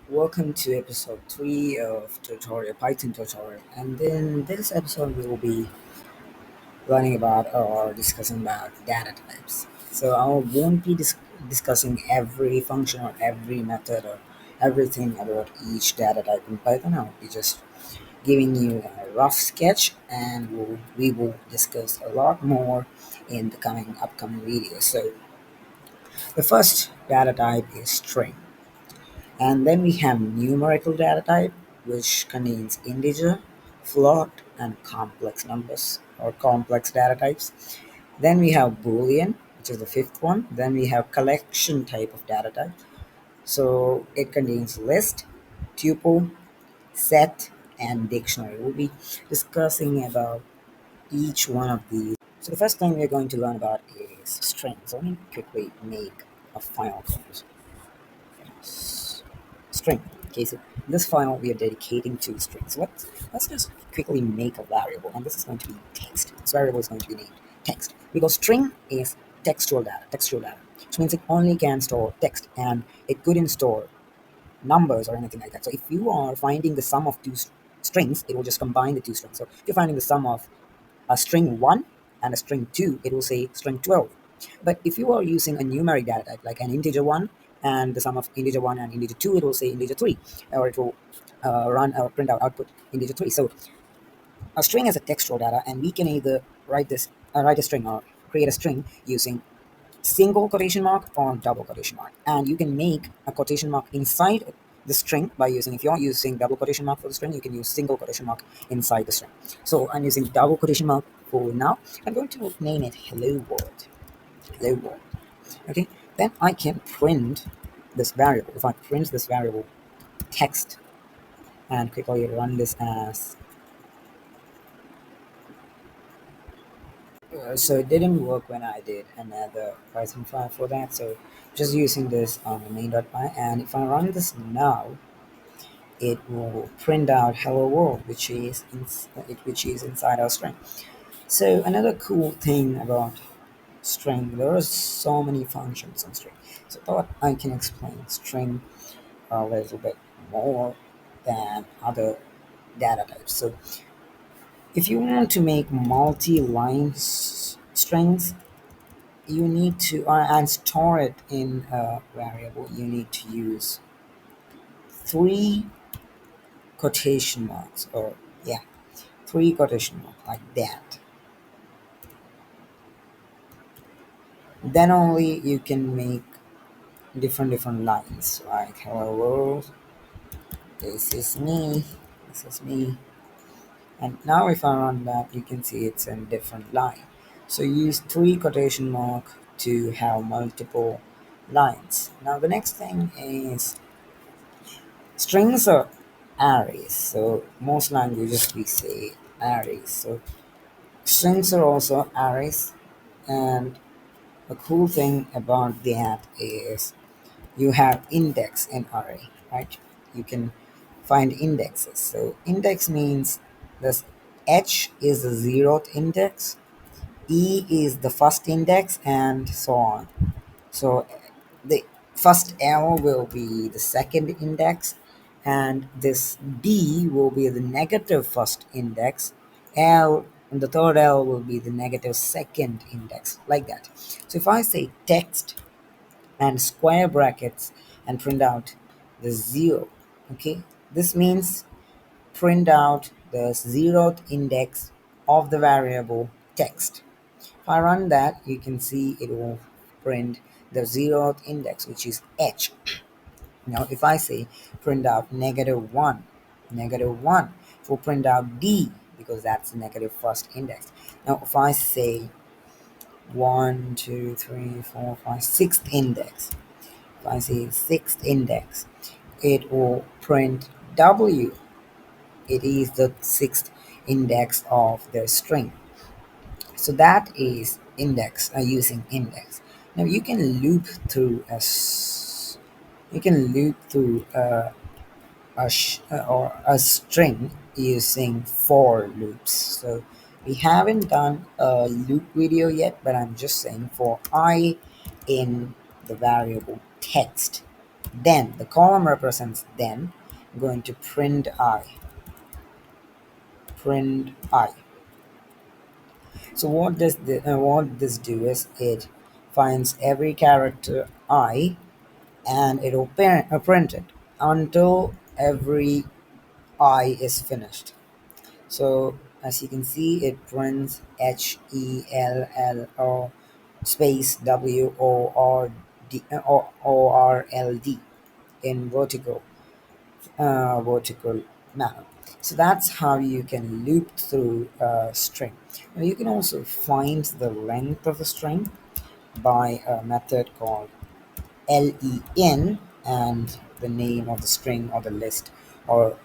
Welcome to episode 3 of tutorial Python tutorial. And in this episode we will be learning about or discussing about data types. So I won't be discussing every function or every method or everything about each data type in Python. I'll be just giving you a rough sketch, and we will discuss a lot more in the upcoming videos. So the first data type is string. And then we have numerical data type, which contains integer, float, and complex numbers or complex data types. Then we have Boolean, which is the fifth one. Then we have collection type of data type. So it contains list, tuple, set, and dictionary. We'll be discussing about each one of these. So the first thing we're going to learn about is strings. Let me quickly make a file called string. Okay, so in this file we are dedicating to strings. So let's just quickly make a variable, and this is going to be text. This variable is going to be named text because string is textual data, which means it only can store text and it couldn't store numbers or anything like that. So if you are finding the sum of strings, it will just combine the two strings. So if you're finding the sum of a string 1 and a string 2, it will say string 12. But if you are using a numeric data type, like an integer 1 and the sum of integer 1 and integer 2, it will say integer 3, or it will run or print out output integer 3. So a string is a textual data, and we can either write a string or create a string using single quotation mark or double quotation mark. And you can make a quotation mark inside the string by using, if you're using double quotation mark for the string, you can use single quotation mark inside the string. So I'm using double quotation mark for now. I'm going to name it hello world. Hello world. Okay. Then I can print this variable. If I print this variable text and quickly run this as so it didn't work when I did another Python file for that. So just using this on the main.py, and if I run this now, it will print out hello world, which is inside our string. So another cool thing about string, there are so many functions in string. So I thought I can explain string a little bit more than other data types. So if you want to make multi-line strings, you need to and store it in a variable, you need to use three quotation marks, or yeah, three quotation marks like that. Then only you can make different lines like hello world, this is me, this is me. And now if I run that, you can see it's in different line. So use three quotation mark to have multiple lines. Now the next thing is strings are arrays. So most languages we say arrays. So strings are also arrays, and a cool thing about that is you have index in array, right? You can find indexes. So index means this H is the zeroth index, E is the first index, and so on. So the first L will be the second index, and this D will be the negative first index. L and the third L will be the negative second index, like that. So if I say text and square brackets and print out the zero, okay, this means print out the zeroth index of the variable text. If I run that, you can see it will print the zeroth index, which is H. Now, if I say print out negative 1, it will print out D because that's the negative first index. Now, if I say 1, 2, 3, 4, 5, sixth index, if I say sixth index, it will print W. It is the sixth index of the string. So that is index, using index. Now you can loop through or a string using for loops. So we haven't done a loop video yet, but I'm just saying for I in the variable text. Then the column represents then. I'm going to print I. So what this do is it finds every character I, and it will print it until every I is finished. So as you can see, it prints HELLO space WORD in vertical manner. So that's how you can loop through a string. Now you can also find the length of a string by a method called len and the name of the string or the list or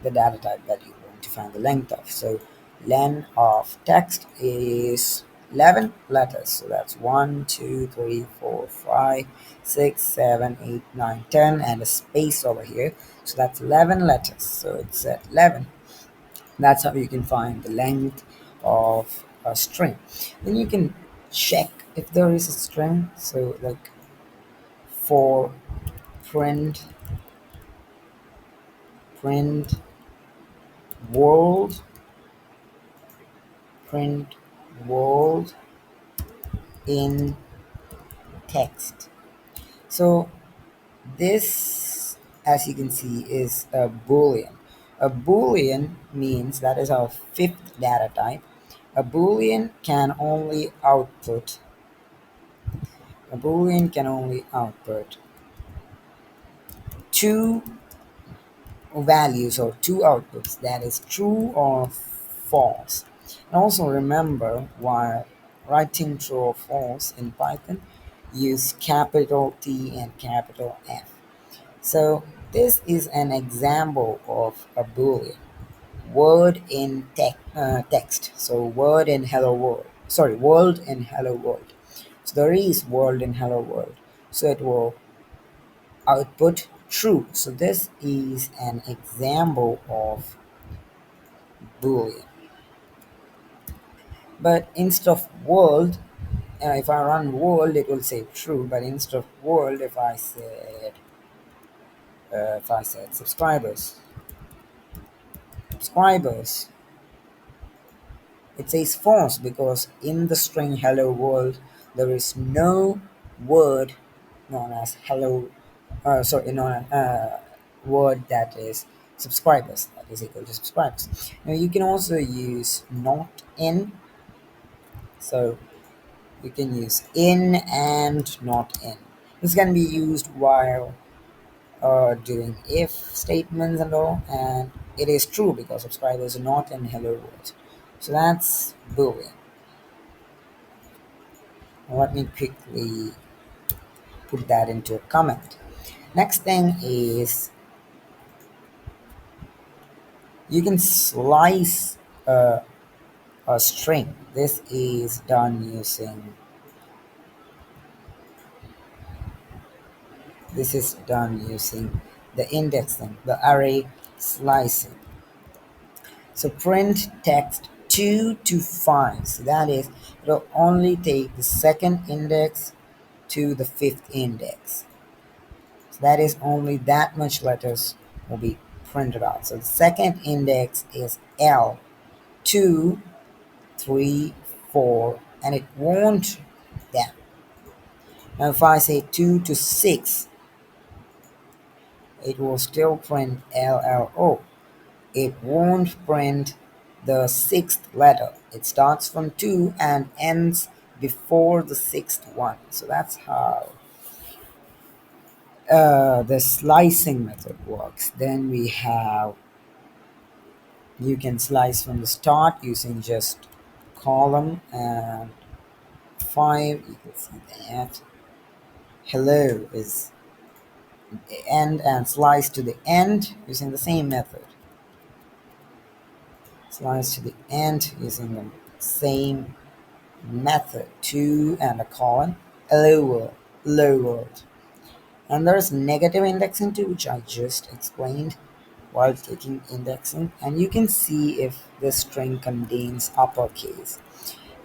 the data type that you want to find the length of. So len of text is 11 letters. So that's 1, 2, 3, 4, 5, 6, 7, 8, 9, 10, and a space over here. So that's 11 letters. So it's at 11. That's how you can find the length of a string. Then you can check if there is a string. So like for print print world print world in text. So this, as you can see, is a boolean. A boolean means that is our fifth data type. A boolean can only output a boolean can only output two values or two outputs, that is true or false. And also remember, while writing true or false in Python, use capital T and capital F. So this is an example of a boolean word in text. So word in hello world, sorry, world in hello world. So there is world in hello world, so it will output true. So this is an example of boolean. But instead of world, if I run world, it will say true. But instead of world, if I said subscribers, it says false because in the string hello world there is no word known as hello. Sorry, known as word that is subscribers, that is equal to subscribers. Now you can also use not in. So you can use in and not in. This can be used while doing if statements and all, and it is true because subscribers are not in hello world. So that's boolean. Let me quickly put that into a comment. Next thing is you can slice a string. This is done using the indexing, the array slicing. So print text 2 to 5. So that is, it'll only take the second index to the fifth index. So that is only that much letters will be printed out. So the second index is L, 2, 3, 4, and it won't then. Now if I say 2 to 6, it will still print LLO. It won't print the sixth letter. It starts from 2 and ends before the sixth one. So that's how the slicing method works. Then we have, you can slice from the start using just column and 5. You can see that hello is the end, and slice to the end using the same method. Slice to the end using the same method, 2 and a colon, lower. And there's negative indexing too, which I just explained while taking indexing. And you can see if the string contains uppercase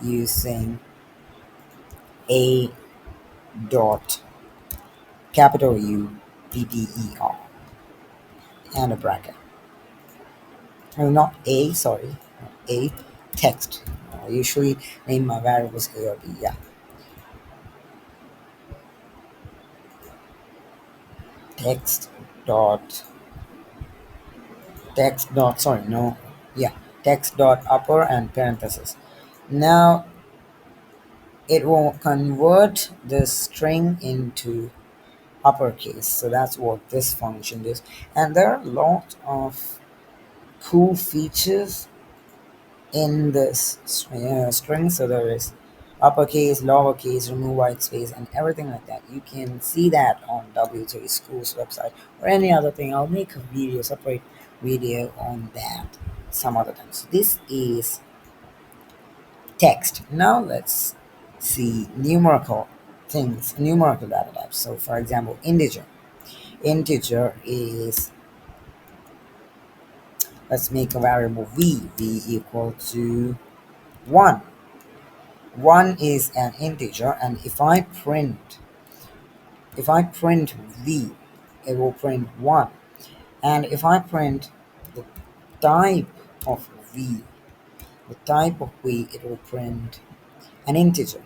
using a dot capital U BDER and a bracket. Not A, sorry, not A, text. I usually name my variables A or B. Yeah, text dot text dot sorry no yeah text dot upper and parenthesis. Now it will convert the string into uppercase. So that's what this function is. And there are a lot of cool features in this string. So there is uppercase, lowercase, remove white space, and everything like that. You can see that on W3 School's website or any other thing. I'll make a video, separate video on that some other time. So this is text. Now let's see numerical things, numerical data types. So for example, integer. Integer is, let's make a variable v equal to 1. 1 is an integer, and if I print v, it will print 1. And if I print the type of v, it will print an integer.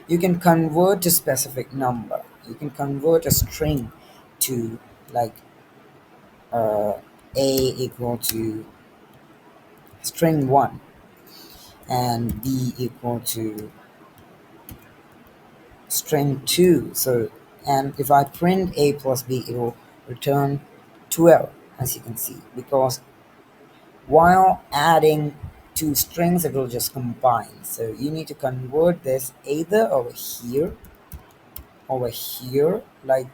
You can convert a specific number. You can convert a string to, like, uh, a equal to string 1 and b equal to string 2. So, and if I print a plus b, it will return 12, as you can see, because while adding two strings, it will just combine. So you need to convert this either over here, like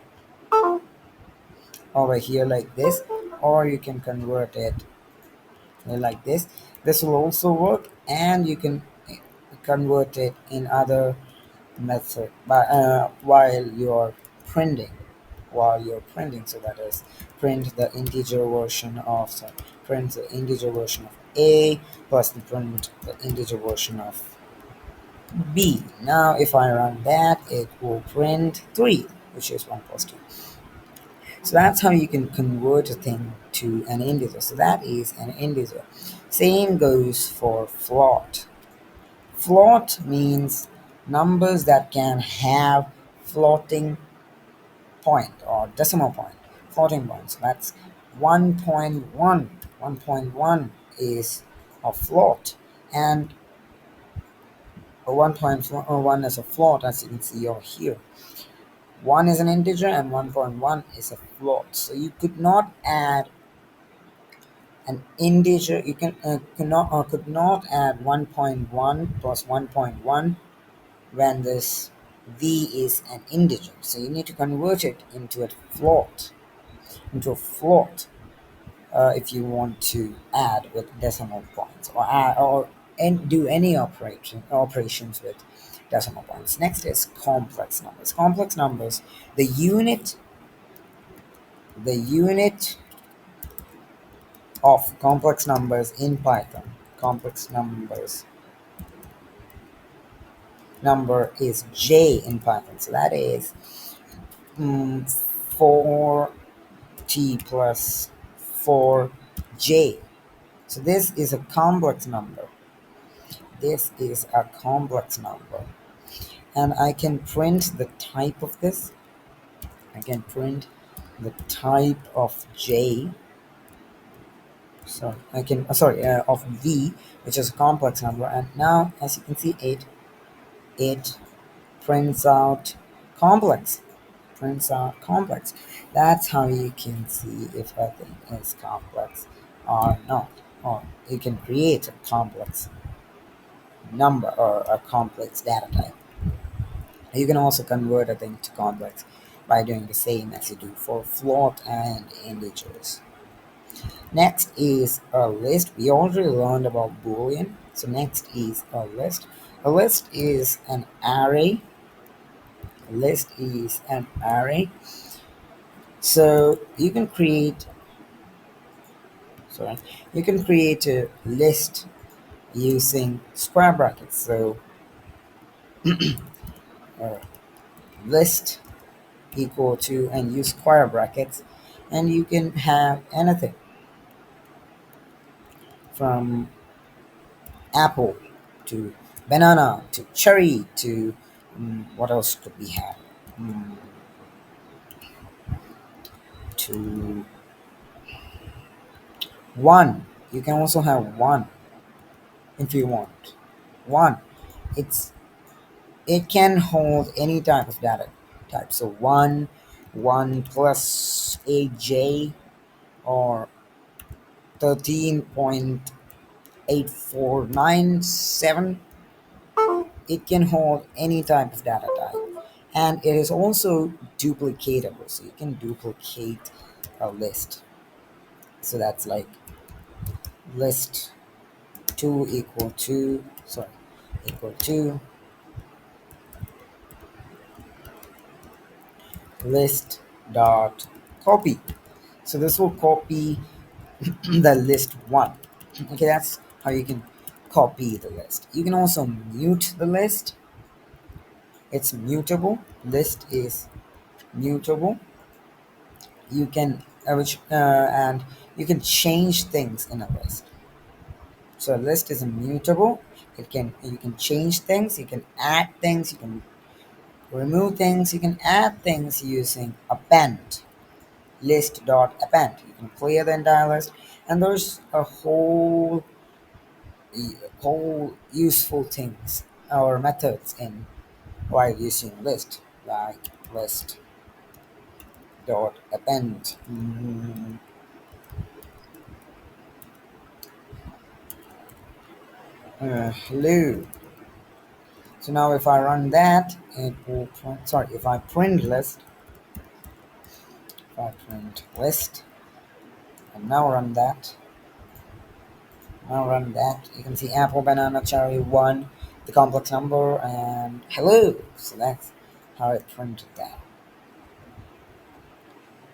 this, or you can convert it like this. This will also work, and you can convert it in other method by while you're printing. So that is, print the integer version of a plus print the integer version of b. Now if I run that, it will print 3, which is 1 plus 2. So that's how you can convert a thing to an integer. So that is an integer. Same goes for float. Float means numbers that can have floating point or decimal point, floating point. So that's 1.1. 1.1 is a float, and 1.1 is a float, as you can see over here. 1 is an integer and 1.1 is a float. So you could not add an integer. You could not add 1.1 plus 1.1 when this v is an integer. So you need to convert it into a float, if you want to add with decimal points, or do any operations with decimal points. Next is complex numbers. Complex numbers, the unit of complex numbers in Python. Complex numbers number is j in Python. So that is 4t plus 4j. So this is a complex number. And I can print the type of this. I can print the type of j. So I can of v, which is a complex number. And now, as you can see, it prints out complex. That's how you can see if a thing is complex or not. Or you can create a complex number or a complex data type. You can also convert a thing to complex by doing the same as you do for float and integers. Next is a list. We already learned about Boolean. So next is a list. A list is an array. So you can create a list using square brackets. So list equal to, and use square brackets, and you can have anything from apple to banana to cherry to what else could we have? Mm, to one. You can also have one if you want. One. It's it can hold any type of data type. So one plus 8J or 13.8497. It can hold any type of data type. And it is also duplicatable. So you can duplicate a list. So that's like list 2 equal to, sorry, equal to list dot copy. So this will copy the list one. Okay, that's how you can copy the list. You can also mute the list. It's mutable. List is mutable. You can and you can change things in a list. So a list is immutable. You can change things. You can add things. You can remove things. You can add things using append. List dot append. You can clear the entire list, and there's a whole useful things or methods in while using list, like list dot append. Hello. So now if I run that, it will print, sorry, if I print list, if I print list, and now run that, you can see apple, banana, cherry, one, the complex number, and hello. So that's how it printed that.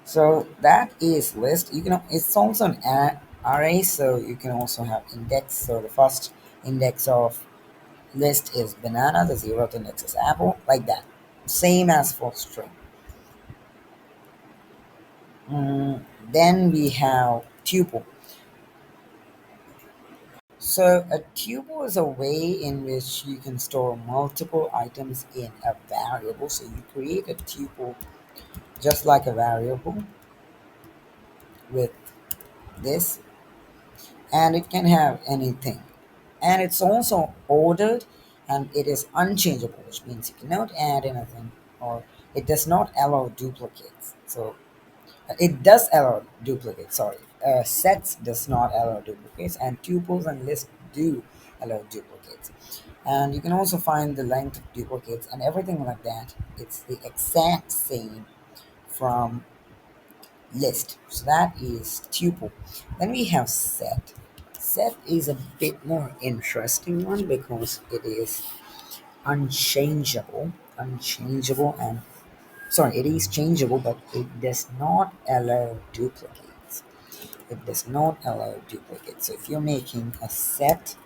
So that is list. You can it's also an array, so you can also have index. So the first index of list is banana, the zeroth index is apple, like that. Same as for string. Mm, then we have tuple. So a tuple is a way in which you can store multiple items in a variable. So you create a tuple just like a variable with this, and it can have anything. And it's also ordered, and it is unchangeable, which means you cannot add anything, or it does not allow duplicates. So it does allow duplicates, sorry. Sets does not allow duplicates, and tuples and lists do allow duplicates. And you can also find the length of duplicates and everything like that. It's the exact same from list. So that is tuple. Then we have set. Set is a bit more interesting one because it is unchangeable, and sorry, it is changeable, but it does not allow duplicates. It does not allow duplicates. So if you're making a set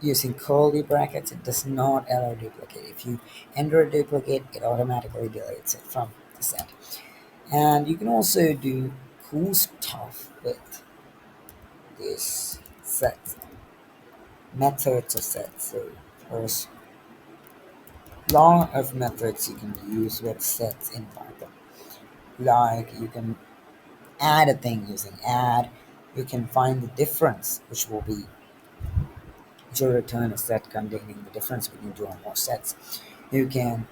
using curly brackets, it does not allow duplicate. If you enter a duplicate, it automatically deletes it from the set. And you can also do cool stuff with this set methods of sets. So there's lot of methods you can use with sets in Python. Like you can add a thing using add. You can find the difference, which will return a set containing the difference between two or more sets. You can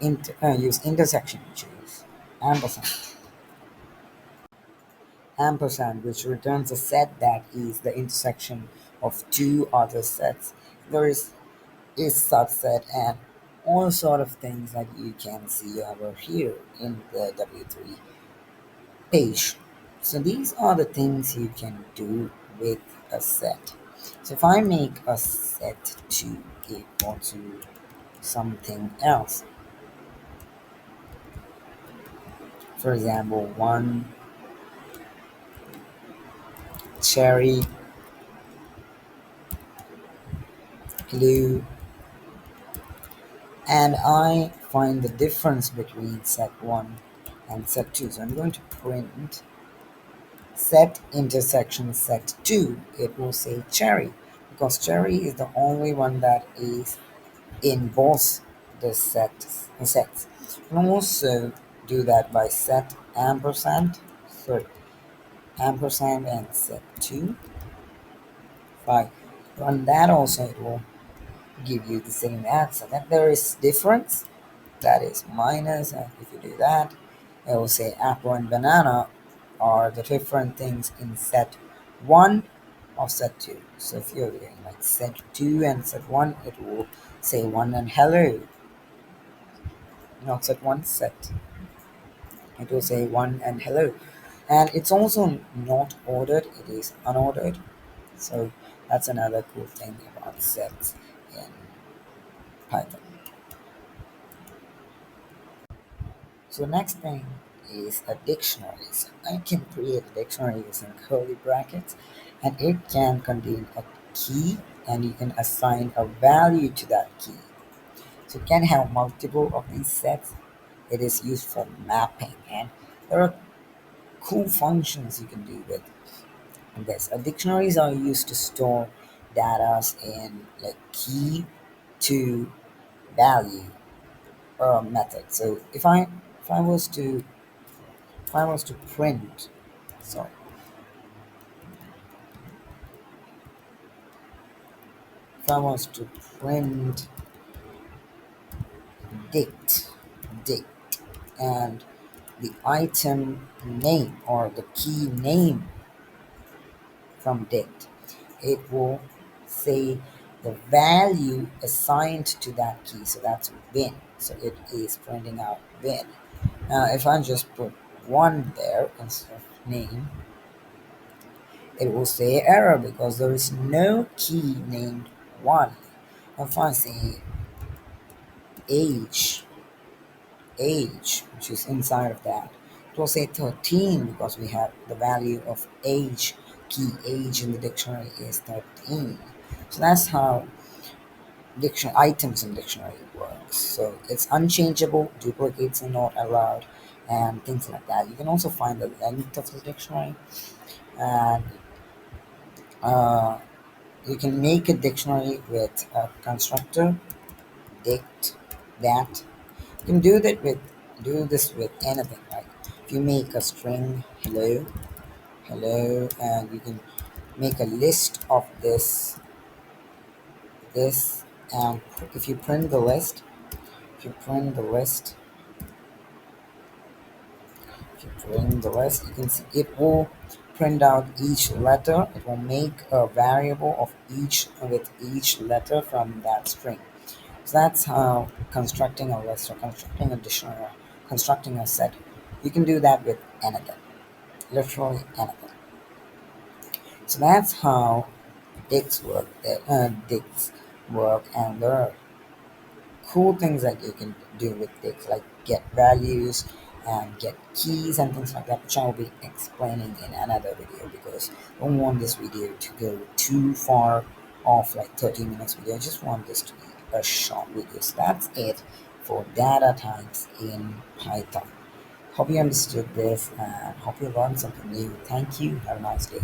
use intersection, which is ampersand. Ampersand, which returns a set that is the intersection of two other sets. There is subset and all sort of things that you can see over here in the W3 page. So these are the things you can do with a set. So if I make a set to equal to something else, for example, one cherry, blue, and I find the difference between set 1 and set 2. So I'm going to print set intersection set 2. It will say cherry because cherry is the only one that is in both the sets. You can also do that by set ampersand, sorry, ampersand and set 2. If I run that also, it will give you the same answer. Then there is difference, that is minus, and if you do that, it will say apple and banana are the different things in set 1 of set 2. So if you're doing like set 2 and set 1, it will say 1 and hello. Not set 1, set. It will say 1 and hello. And it's also not ordered, it is unordered. So that's another cool thing about sets in Python. So next thing is a dictionary. So I can create a dictionary using curly brackets, and it can contain a key, and you can assign a value to that key. So it can have multiple of these sets. It is used for mapping, and there are cool functions you can do with this. Dictionaries are used to store data in like key to value method. So if I was to if I was to print, sorry, if I was to print date, date, and the item name or the key name from date, it will say the value assigned to that key. So that's bin. So it is printing out bin. Now, if I just put one there instead of name, it will say error because there is no key named one. If I say age, age, which is inside of that, it will say 13 because we have the value of age, key age in the dictionary is 13. So that's how dictionary items in dictionary works. So it's unchangeable, duplicates are not allowed, and things like that. You can also find the length of the dictionary, and uh, you can make a dictionary with a constructor, dict, that. You can do this with anything. Like if you make a string hello, hello, and you can make a list of this, and if you print the list, if you print the list, if you print the list, you can see it will print out each letter. It will make a variable of each with each letter from that string. So that's how constructing a list or constructing a dictionary or constructing a set. You can do that with anything, literally anything. So that's how dicts work. Dicts work, and there are cool things that you can do with dicts, like get values and get keys and things like that, which I'll be explaining in another video because I don't want this video to go too far off, like 30 minutes video. I just want this to be a short video. So that's it for data types in Python. Hope you understood this and hope you learned something new. Thank you. Have a nice day.